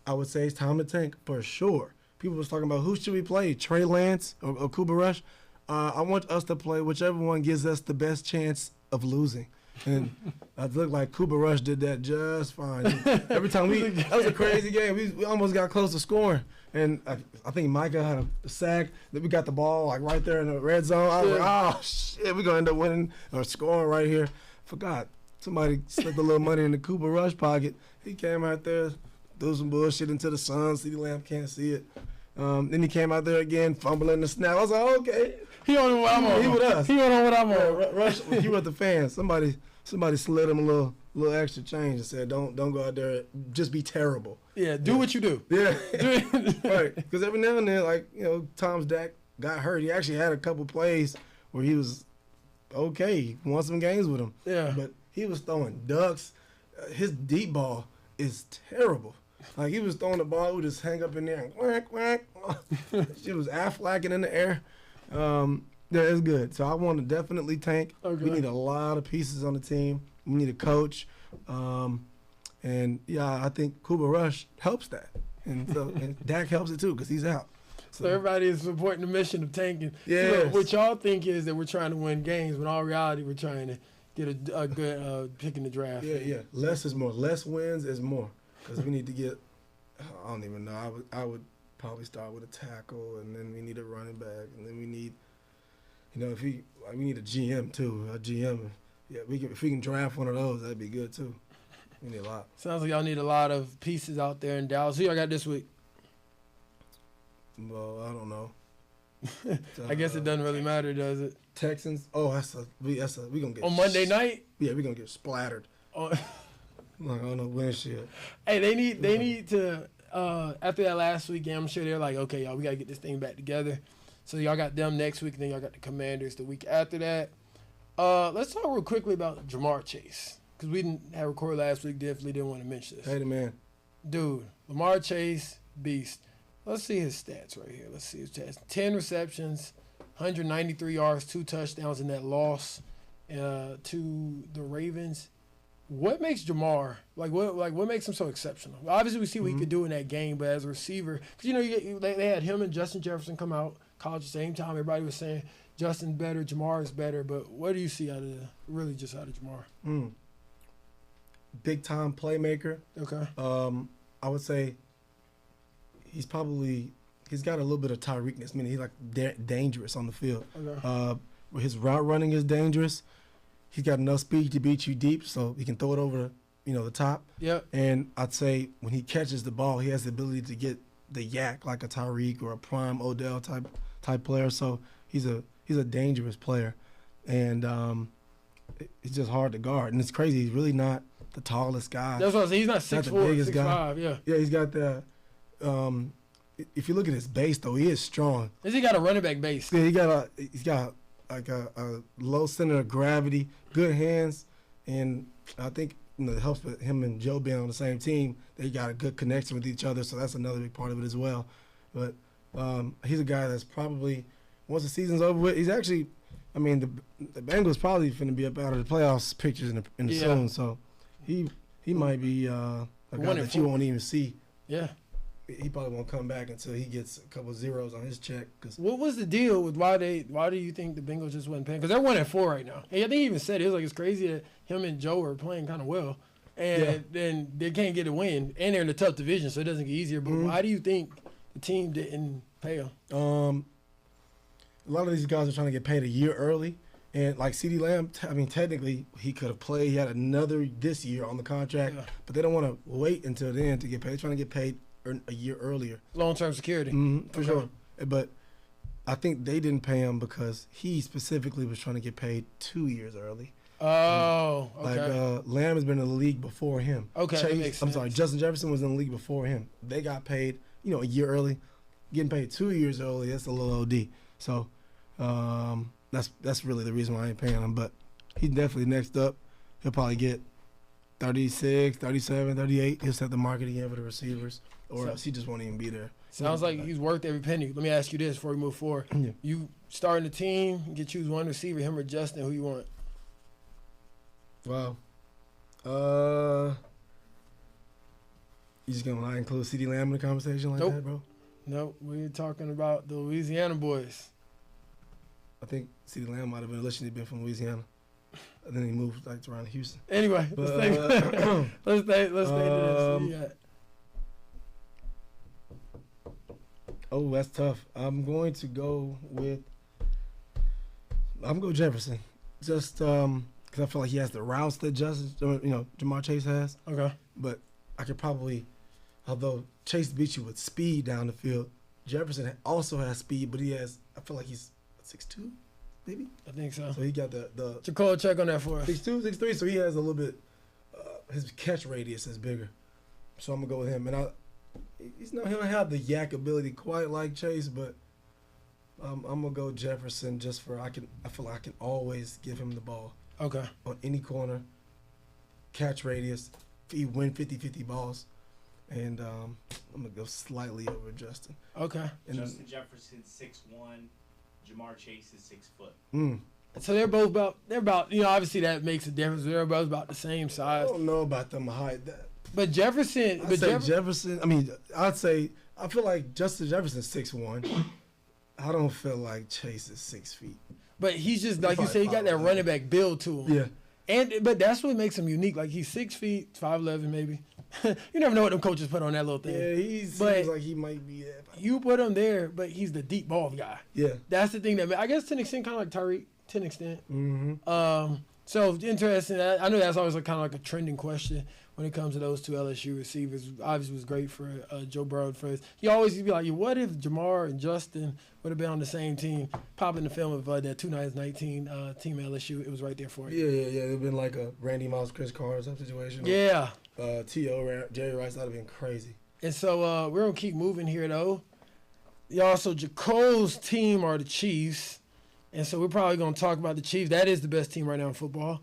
I would say it's time to tank for sure. People was talking about who should we play, Trey Lance or Cooper Rush. I want us to play whichever one gives us the best chance of losing. And I look like Cooper Rush did that just fine. Every time that was a crazy game. We almost got close to scoring. And I think Micah had a sack. Then we got the ball like right there in the red zone. I was like, oh, shit, we're going to end up winning or scoring right here. Forgot. Somebody slipped a little money in the Cooper Rush pocket. He came out there, threw some bullshit into the sun. CeeDee Lamb can't see it. Then he came out there again, fumbling the snap. I was like, okay. He on what I'm on. He with us. He on what I'm on. Rush, he with the fans. Somebody slid him a little extra change and said, don't go out there, just be terrible. Yeah, do what you do. Yeah, right. Because every now and then, like, Tom's Dak got hurt. He actually had a couple plays where he was okay. He won some games with him. Yeah. But he was throwing ducks. His deep ball is terrible. Like, he was throwing the ball, it would just hang up in there and whack, whack. She was Afflecking in the air. Yeah, it's good. So I want to definitely tank. Okay. We need a lot of pieces on the team. We need a coach. And, yeah, I think Cooper Rush helps that. And Dak helps it, too, because he's out. So everybody is supporting the mission of tanking. Yes. So what y'all think is that we're trying to win games, when in all reality we're trying to get a good pick in the draft. Yeah. Less is more. Less wins is more. Because we need to get, I don't even know, I would probably start with a tackle, and then we need a running back, and then we need, we need a GM too. A GM, yeah, if we can draft one of those, that'd be good too. We need a lot. Sounds like y'all need a lot of pieces out there in Dallas. Who y'all got this week? Well, I don't know. I guess it doesn't really matter, does it? Texans. Oh, we gonna get on Monday night. Yeah, we gonna get splattered. Oh. Like on the windshield. Hey, they need to after that last week game, I'm sure they're like, okay, y'all, we gotta get this thing back together. So y'all got them next week, and then y'all got the Commanders the week after that. Let's talk real quickly about Jamar Chase, because we didn't have recorded last week. Definitely didn't want to mention this. Hey, the man. Dude, Lamar Chase, beast. Let's see his stats right here. Let's see his stats. 10 receptions, 193 yards, 2 touchdowns in that loss to the Ravens. What makes Jamar what makes him so exceptional? Obviously, we see what he could do in that game, but as a receiver, because they had him and Justin Jefferson come out college at the same time. Everybody was saying Justin's better, Jamar is better, but what do you see out of Jamar? Big time playmaker. Okay. I would say he's got a little bit of Tyreekness, meaning he's like dangerous on the field. Okay. His route running is dangerous. He's got enough speed to beat you deep, so he can throw it over, the top. Yep. And I'd say when he catches the ball, he has the ability to get the yak like a Tyreek or a prime Odell type player. So he's a dangerous player, and it's just hard to guard. And it's crazy. He's really not the tallest guy. That's what I'm saying. He's not 6'4", 6'5". Yeah. Yeah, he's got the. If you look at his base, though, he is strong. He got a running back base. Yeah, he's got like a low center of gravity, good hands, and I think it helps with him and Joe being on the same team. They got a good connection with each other, so that's another big part of it as well. But he's a guy that's probably, once the season's over with, he's actually, the Bengals probably finna be up out of the playoffs pictures in the soon, so he might be a guy that you won't even see. Yeah. He probably won't come back until he gets a couple zeros on his check. What was the deal with why do you think the Bengals just wasn't paying? Because they're 1-4 right now. And I think he even said it was like it's crazy that him and Joe are playing kind of well, and then they can't get a win, and they're in a tough division, so it doesn't get easier. But why do you think the team didn't pay him? A lot of these guys are trying to get paid a year early, and like CeeDee Lamb, technically he could have played. He had another this year on the contract, but they don't want to wait until then to get paid. They're trying to get paid a year earlier. Long-term security. For sure. But I think they didn't pay him because he specifically was trying to get paid 2 years early. Oh, okay. Like Lamb has been in the league before him. Okay, that makes sense. Justin Jefferson was in the league before him. They got paid, a year early. Getting paid 2 years early, that's a little OD. So that's really the reason why I ain't paying him. But he's definitely next up. He'll probably get 36, 37, 38. He'll set the market again for the receivers. Or else he just won't even be there. Sounds like he's worth every penny. Let me ask you this before we move forward. Yeah. You starting the team, you can choose one receiver, him or Justin, who you want? Wow. You just gonna not include CeeDee Lamb in the conversation like that, bro? Nope. We're talking about the Louisiana boys. I think CeeDee Lamb might have been initially been from Louisiana. And then he moved around Houston. Anyway, let's stay to this. Oh, that's tough. I'm going Jefferson. Just because I feel like he has the routes that Jamar Chase has. Okay. But I could probably, although Chase beats you with speed down the field, Jefferson also has speed, but I feel like he's 6'2", maybe? I think so. So he got the Jacob, check on that for us. 6'2", 6'3", so he has a little bit, his catch radius is bigger. So I'm going to go with him. And he don't have the yak ability quite like Chase, but I'm going to go Jefferson just I feel like I can always give him the ball. Okay. On any corner, catch radius, he win 50-50 balls. And I'm going to go slightly over Justin. Okay. And Justin Jefferson 6'1", Jamar Chase is 6 foot. So they're about, obviously that makes a difference. They're both about the same size. I don't know about them height. But Jefferson. Jefferson, I feel like Justin Jefferson's 6'1". I don't feel like Chase is 6 feet. But he's just, like you said, he got that running back build to him. Yeah. But that's what makes him unique. Like, he's 6 feet, 5'11", maybe. You never know what them coaches put on that little thing. Yeah, he seems like he might be there. You put him there, but he's the deep ball guy. Yeah. That's the thing I guess to an extent, kind of like Tyreek, to an extent. Mm-hmm. So, interesting. I know that's always kind of like a trending question when it comes to those two LSU receivers. Obviously, was great for Joe Burrow first. He always be like, what if Jamar and Justin would have been on the same team? Pop in the film of that 2019 team LSU. It was right there for you. Yeah. It would have been like a Randy Moss, Chris Carter type situation. Yeah. T.O. Jerry Rice, that would have been crazy. And so we're going to keep moving here, though. Y'all, so Jacole's team are the Chiefs. And so we're probably going to talk about the Chiefs. That is the best team right now in football.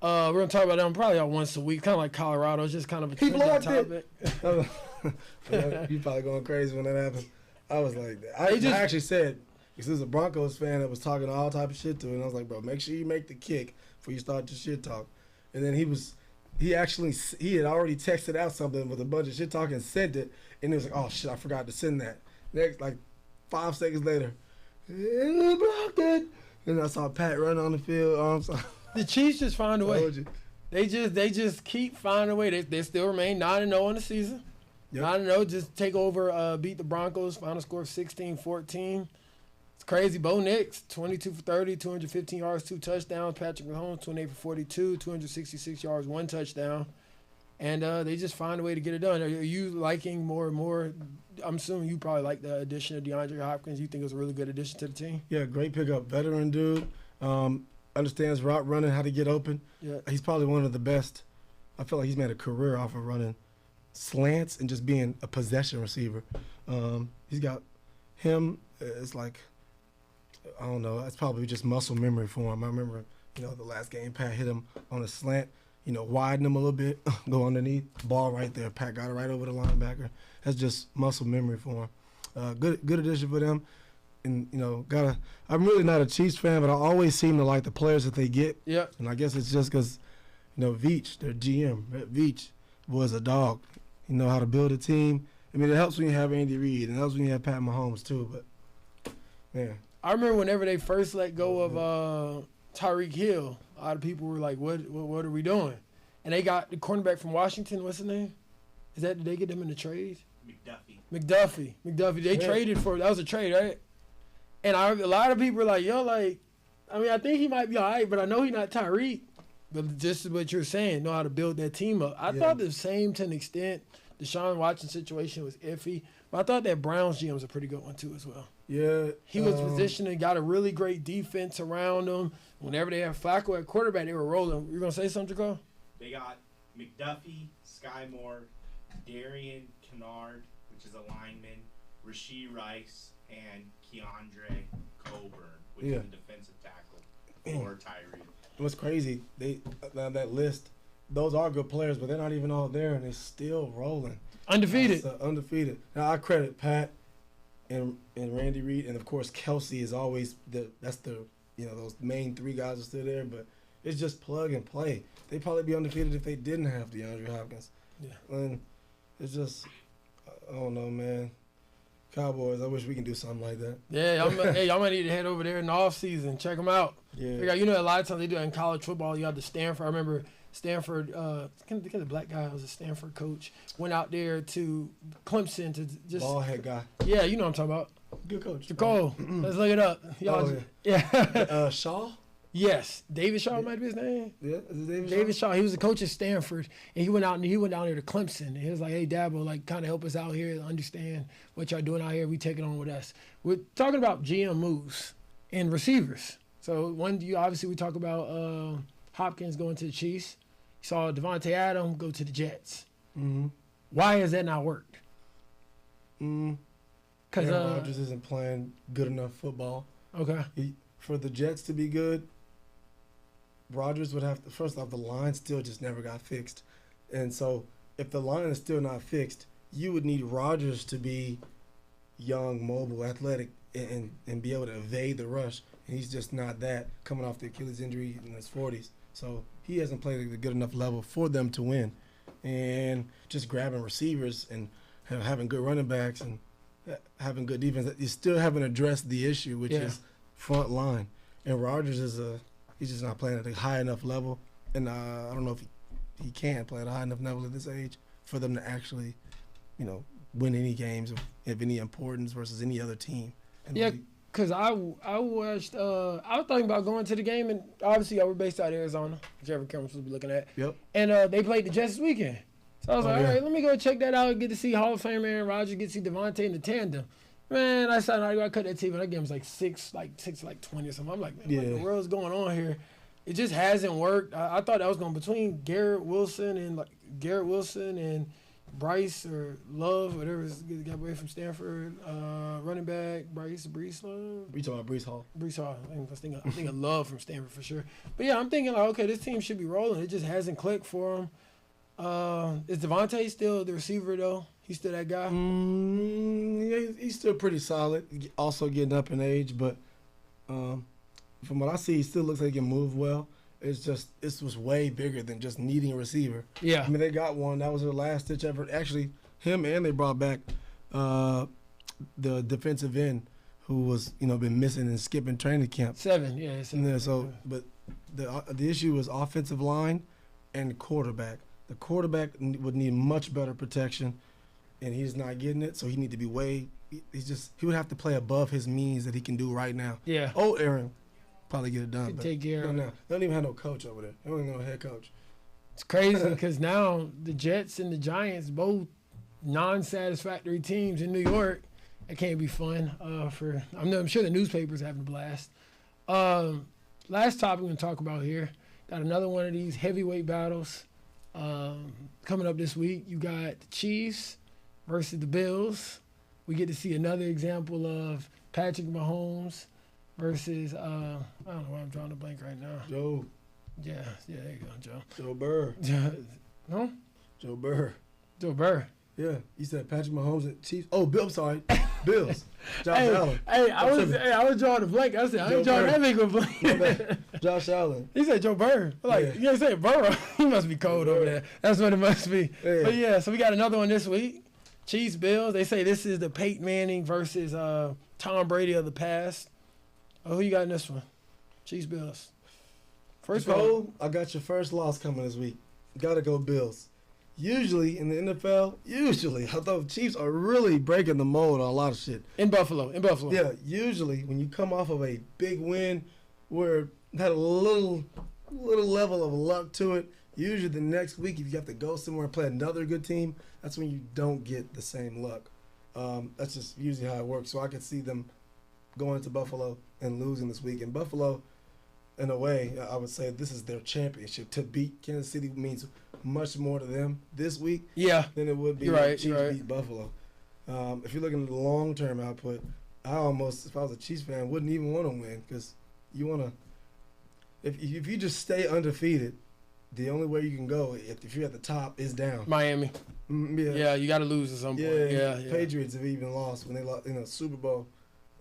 We're going to talk about them probably once a week, kind of like Colorado. It's just kind of a trending topic. You probably going crazy when that happened. I was like, I actually said, because there's a Broncos fan that was talking all type of shit to it, and I was like, bro, make sure you make the kick before you start your shit talk. And then he had already texted out something with a bunch of shit talk and sent it, and he was like, oh shit, I forgot to send that. Next, like 5 seconds later, he blocked it. And I saw Pat run on the field. The Chiefs just find a way. They just keep finding a way. They still remain 9-0 on the season. Yep. 9-0, just take over, beat the Broncos. Final score of 16-14. It's crazy. Bo Nix, 22 for 30, 215 yards, 2 touchdowns. Patrick Mahomes, 28 for 42, 266 yards, 1 touchdown. And they just find a way to get it done. Are you liking more and more? I'm assuming you probably like the addition of DeAndre Hopkins. You think it was a really good addition to the team? Yeah, great pickup. Veteran dude. Understands route running, how to get open. Yeah. He's probably one of the best. I feel like he's made a career off of running slants and just being a possession receiver. He's got him. It's like, I don't know. That's probably just muscle memory for him. I remember, the last game, Pat hit him on a slant, widen him a little bit, go underneath, ball right there. Pat got it right over the linebacker. That's just muscle memory for him. Good addition for them. And, I'm really not a Chiefs fan, but I always seem to like the players that they get. Yeah. And I guess it's just because, Veach, their GM, Veach, was a dog. He know how to build a team. I mean, it helps when you have Andy Reid, and it helps when you have Pat Mahomes, too. But, man. I remember whenever they first let go of Tyreek Hill, a lot of people were like, what are we doing? And they got the cornerback from Washington. What's his name? Did they get them in the trade? McDuffie. They traded for – that was a trade, right? And a lot of people were like, I think he might be all right, but I know he's not Tyreek. But just what you're saying, know how to build that team up. I thought the same to an extent. Deshaun Watson situation was iffy. But I thought that Browns GM was a pretty good one, too, as well. Yeah. He was positioned and got a really great defense around him. Whenever they had Flacco at quarterback, they were rolling. You going to say something, Jacob? They got McDuffie, Sky Moore, Darian Kennard, which is a lineman, Rashee Rice, and Keandre Coburn, which is a defensive tackle for Tyreek. What's crazy, that list, those are good players, but they're not even all there, and they're still rolling. Undefeated. Undefeated. Now, I credit Pat and Randy Reid, and, of course, Kelsey is always those main 3 guys are still there, but it's just plug and play. They'd probably be undefeated if they didn't have DeAndre Hopkins. Yeah. And it's just, I don't know, man. Cowboys, I wish we can do something like that. Yeah, y'all might need to head over there in the offseason. Check them out. Yeah. A lot of times they do it in college football. You have the Stanford. I remember Stanford, the black guy was a Stanford coach, went out there to Clemson to just. Ballhead guy. Yeah, you know what I'm talking about. Good coach. Nicole. Let's look it up. Y'all, yeah. Shaw? Yes, David Shaw might be his name. Yeah, is it David David Shaw. He was a coach at Stanford, and he went down there to Clemson. And he was like, "Hey, Dabo, like, kind of help us out here, understand what y'all doing out here. We take it on with us." We're talking about GM moves and receivers. So obviously we talk about Hopkins going to the Chiefs. You saw Devontae Adams go to the Jets. Mm-hmm. Why has that not worked? Because Rodgers isn't playing good enough football. Okay. For the Jets to be good, Rodgers would have to, first off, the line still just never got fixed. And so if the line is still not fixed, you would need Rodgers to be young, mobile, athletic, and be able to evade the rush. And he's just not that, coming off the Achilles injury in his 40s. So he hasn't played at a good enough level for them to win. And just grabbing receivers and having good running backs and having good defense, you still haven't addressed the issue, which is front line. And Rodgers he's just not playing at a high enough level. And I don't know if he can play at a high enough level at this age for them to actually, win any games of any importance versus any other team. Yeah, because I watched, I was thinking about going to the game, and obviously we're based out of Arizona, whichever camera we'll be looking at. Yep. And they played the Jets this weekend. So I was all right, let me go check that out, get to see Hall of Famer Aaron Rodgers, get to see Devontae in the tandem. Man, I cut that TV, and that game was like 6-20 or something. I'm like, man, what the world's going on here? It just hasn't worked. I thought that was going between Garrett Wilson and Bryce or Love, whatever got away from Stanford, running back Brees Love. We talking about Brees Hall. Brees Hall. I'm thinking Love from Stanford for sure. But yeah, I'm thinking like, okay, this team should be rolling. It just hasn't clicked for them. Is Devontae still the receiver though? He's still that guy? Yeah, he's still pretty solid. Also getting up in age, but from what I see, he still looks like he can move well. It's just this was way bigger than just needing a receiver. Yeah, I mean they got one. That was their last ditch effort. Actually, him and they brought back the defensive end who was been missing and skipping training camp. Seven. Yeah. So, but the issue was offensive line and quarterback. The quarterback would need much better protection, and he's not getting it. So he need to be he would have to play above his means that he can do right now. Yeah. Oh, Aaron. Probably get it done. But take care of it. They don't even have no coach over there. They don't even have a head coach. It's crazy because now the Jets and the Giants, both non-satisfactory teams in New York. It can't be fun. I'm sure the newspaper's having a blast. Last topic we're going to talk about here. Got another one of these heavyweight battles coming up this week. You got the Chiefs versus the Bills. We get to see another example of Patrick Mahomes versus, I don't know why I'm drawing a blank right now. Joe. Yeah, there you go, Joe. Joe Burr. No? Joe Burr. Joe Burr. Yeah, you said Patrick Mahomes and Chiefs. Oh, Bill, I'm sorry. Bills. Josh Allen. I was drawing a blank. I said, I ain't drawing that big of a blank. Josh Allen. He said Joe Burr. You ain't say Burrow. He must be cold over there. That's what it must be. Yeah. But yeah, so we got another one this week. Chiefs, Bills. They say this is the Peyton Manning versus Tom Brady of the past. Who you got in this one? Chiefs, Bills. First of all, I got your first loss coming this week. Gotta go Bills. Usually in the NFL, although Chiefs are really breaking the mold on a lot of shit. In Buffalo. Yeah, usually when you come off of a big win where it had a little level of luck to it, usually the next week if you have to go somewhere and play another good team, that's when you don't get the same luck. That's just usually how it works. So I could see them going to Buffalo and losing this week. And Buffalo, in a way, I would say this is their championship. To beat Kansas City means much more to them this week than it would be if Chiefs beat Buffalo. If you're looking at the long-term output, I almost, if I was a Chiefs fan, wouldn't even want to win because you want to – if you just stay undefeated, the only way you can go if you're at the top is down. Miami. Yeah, you got to lose at some point. Yeah. Patriots have even lost when they lost in a Super Bowl.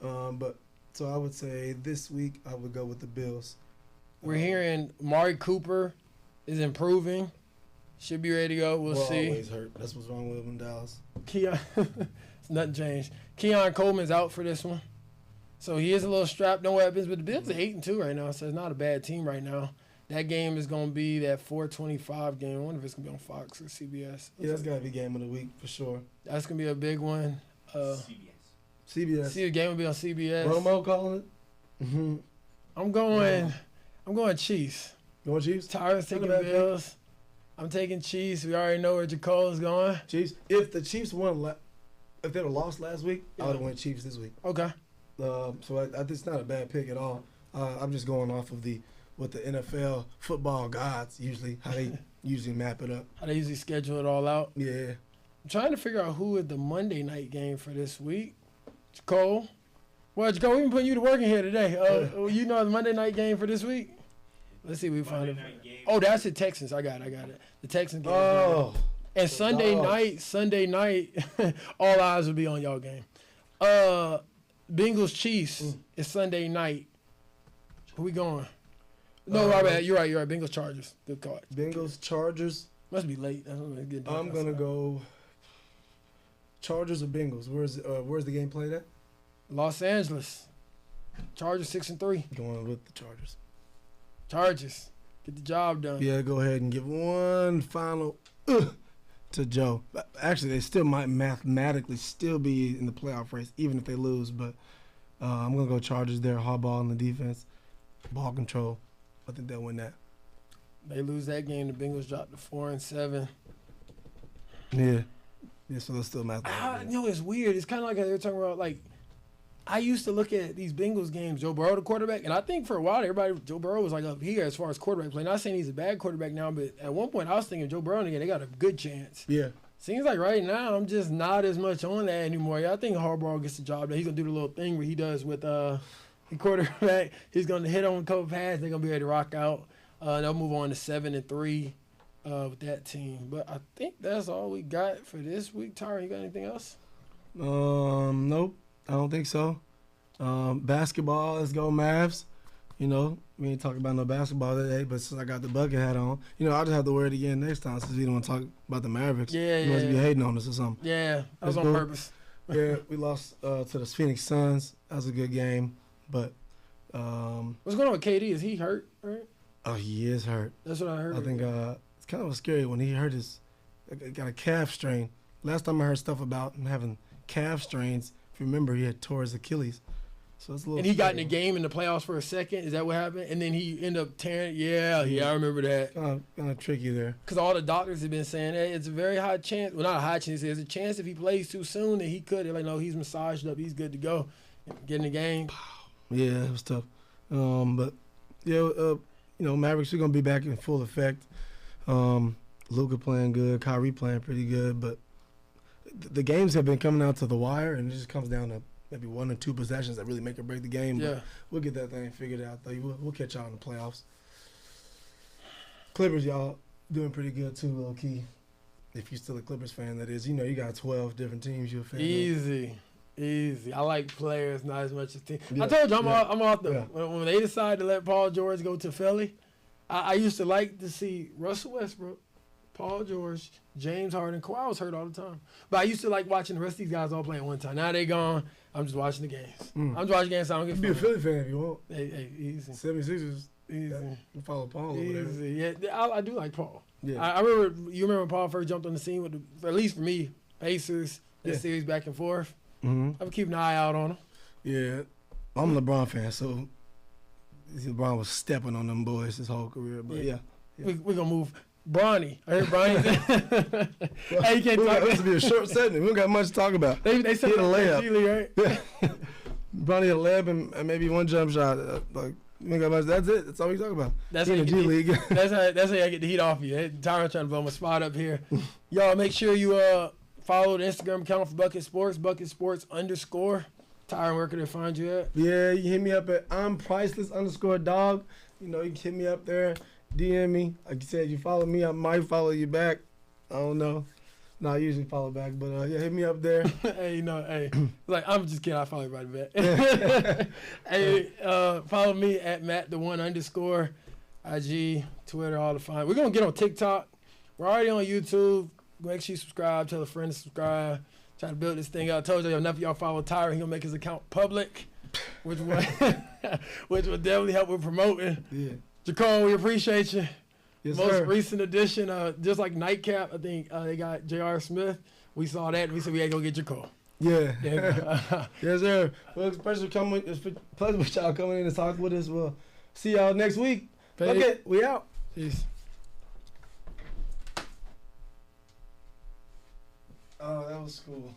But so I would say this week I would go with the Bills. We're hearing Amari Cooper is improving. Should be ready to go. We'll see. Always hurt. That's what's wrong with him in Dallas. It's nothing changed. Keon Coleman's out for this one. So he is a little strapped, no weapons. But the Bills are 8-2 right now, so it's not a bad team right now. That game is going to be that 4:25 game. I wonder if it's going to be on Fox or CBS. Yeah, that's got to be game of the week for sure. That's going to be a big one. CBS. See, the game will be on CBS. Romo calling it? Mm-hmm. I'm going I'm going Chiefs. You want Chiefs? Tyren's taking Not a bad Bills. I'm taking Chiefs. We already know where Jacole's going. Chiefs. If the Chiefs won, if they would have lost last week, I would have went Chiefs this week. Okay. So I think it's not a bad pick at all. I'm just going off of what the NFL football gods usually, how they usually map it up. How they usually schedule it all out. Yeah. I'm trying to figure out who is the Monday night game for this week. Jacole. Well, Jacole, we've been putting you to work in here today. You know the Monday night game for this week? Let's see if we can find it. Oh, that's the Texans. I got it. The Texans game. Oh. And Sunday night, all eyes will be on y'all game. Bengals Chiefs is Sunday night. Who we going? No, my bad. You're right. Bengals Chargers. Good call. Bengals Chargers. Must be late. I'm gonna go Chargers or Bengals. Where's the game played at? Los Angeles. Chargers 6-3. Going with the Chargers. Chargers. Get the job done. Yeah, go ahead and give one final to Joe. Actually, they still might mathematically still be in the playoff race, even if they lose. But I'm going to go Chargers there. Harbaugh on the defense. Ball control. I think they'll win that. They lose that game. The Bengals drop to 4-7. Yeah. Yeah, so they'll still mathematically. You know, it's weird. It's kind of like they were talking about, like, I used to look at these Bengals games, Joe Burrow, the quarterback, and I think for a while, Joe Burrow was like up here as far as quarterback play. Not saying he's a bad quarterback now, but at one point I was thinking Joe Burrow again, they got a good chance. Yeah. Seems like right now I'm just not as much on that anymore. Yeah, I think Harbaugh gets the job done. He's gonna do the little thing where he does with the quarterback. He's gonna hit on a couple passes. They're gonna be able to rock out. They'll move on to 7-3 with that team. But I think that's all we got for this week. Tyren, you got anything else? Nope. I don't think so. Basketball, let's go Mavs. You know, we ain't talking about no basketball today, but since I got the bucket hat on, you know, I'll just have to wear it again next time since we don't want to talk about the Mavericks. You must be hating on us or something. Yeah, that was on purpose. Yeah, we lost to the Phoenix Suns. That was a good game, but what's going on with KD? Is he hurt, right? Oh, he is hurt. That's what I heard. I think it's kind of scary when he hurt got a calf strain. Last time I heard stuff about him having calf strains, if you remember, he had tore his Achilles. So it's a little. And he got in the game in the playoffs for a second. Is that what happened? And then he ended up tearing. Yeah, I remember that. Kind of tricky there. Because all the doctors have been saying that it's a very high chance. Well, not a high chance. There's a chance if he plays too soon that he could. They're like, no, he's massaged up. He's good to go. Get in the game. Yeah, it was tough. But yeah, you know, Mavericks are gonna be back in full effect. Luka playing good, Kyrie playing pretty good, but the games have been coming out to the wire, and it just comes down to maybe 1 or 2 possessions that really make or break the game. Yeah. But we'll get that thing figured out, though. We'll catch y'all in the playoffs. Clippers, y'all doing pretty good, too, low-key. If you're still a Clippers fan, that is. You know, you got 12 different teams you're a fan of. Easy. I like players, not as much as teams. Yeah. I told you I'm off the when they decided to let Paul George go to Philly, I used to like to see Russell Westbrook, Paul George, James Harden. Kawhi was hurt all the time. But I used to like watching the rest of these guys all play at one time. Now they gone. I'm just watching the games. I'm just watching games, so I don't get be a Philly fan if you want. Hey, easy. 76ers. Easy. You follow Paul over there. Easy. Yeah, I do like Paul. Yeah. I remember, you remember when Paul first jumped on the scene with at least for me, Pacers, this series back and forth. Mm-hmm. I'm keeping an eye out on him. Yeah. I'm a LeBron fan, so LeBron was stepping on them boys his whole career. But yeah. We're going to move. Bronny. I heard Bronny. Hey, you can't talk. This will be a short segment. We don't got much to talk about. They said a layup. Right? Yeah. Bronny a layup and maybe one jump shot. We don't got much. That's it. That's all we talk about. That's in the G League. That's how I get the heat off you. Tyron trying to blow my spot up here. Y'all make sure you follow the Instagram account for Bucket Sports, _. Tyron, where can they find you at? Yeah, you hit me up at I'mPriceless_dog. You know, you can hit me up there. DM me. Like you said, you follow me, I might follow you back. I don't know. No, I usually follow back, but yeah, hit me up there. Hey, like I'm just kidding. I follow everybody back. Hey, follow me at Matt_. IG, Twitter, all the fine. We're gonna get on TikTok. We're already on YouTube. Make sure you subscribe. Tell a friend to subscribe. Try to build this thing out. I told you enough of y'all follow Tyren. He gonna make his account public, which will definitely help with promoting. Yeah. Jacole, we appreciate you. Yes, Most sir. recent edition, just like Nightcap, I think they got J.R. Smith. We saw that and we said we had to go get Jacole. Yeah. Yeah. Yes, sir. Well, it's a pleasure with y'all coming in and talk with us. We'll see y'all next week. Okay, we out. Peace. Oh, that was cool.